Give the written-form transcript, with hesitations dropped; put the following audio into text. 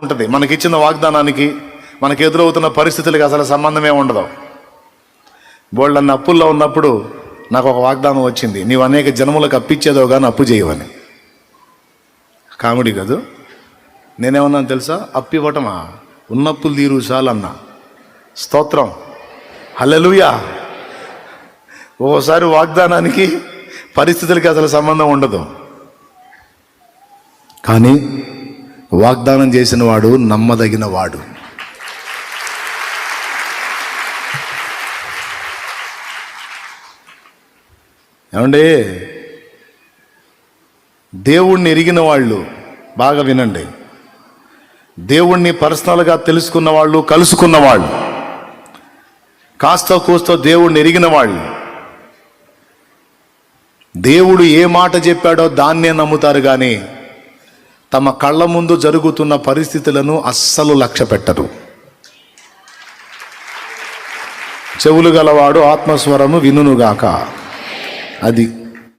ఉంటుంది. మనకిచ్చిన వాగ్దానానికి మనకు ఎదురవుతున్న పరిస్థితులకి అసలు సంబంధమే ఉండదు. బోళ్ళన్న అప్పుల్లో ఉన్నప్పుడు నాకు ఒక వాగ్దానం వచ్చింది, నీవు అనేక జన్మలకు అప్పిచ్చేదో కానీ అప్పు చేయవని. కామెడీ కాదు. నేనేమన్నాను తెలుసా? అప్పు ఇవ్వటమా, ఉన్నప్పులు తీరు చాలన్నా. స్తోత్రం, హల్లెలూయా. ఓసారి వాగ్దానానికి పరిస్థితులకి అసలు సంబంధం ఉండదు. కానీ వాగ్దానం చేసిన వాడు నమ్మదగిన వాడు. ఏమండి, దేవుణ్ణి ఎరిగిన వాళ్ళు బాగా వినండి. దేవుణ్ణి పర్సనల్గా తెలుసుకున్న వాళ్ళు, కలుసుకున్న వాళ్ళు, కాస్త కూస్తో దేవుణ్ణి ఎరిగిన వాళ్ళు దేవుడు ఏ మాట చెప్పాడో దాన్నే నమ్ముతారు కానీ తమ కళ్ళ ముందు జరుగుతున్న పరిస్థితులను అస్సలు లక్ష్య పెట్టరు. చెవులు గలవాడు ఆత్మస్వరము వినుగాక. అది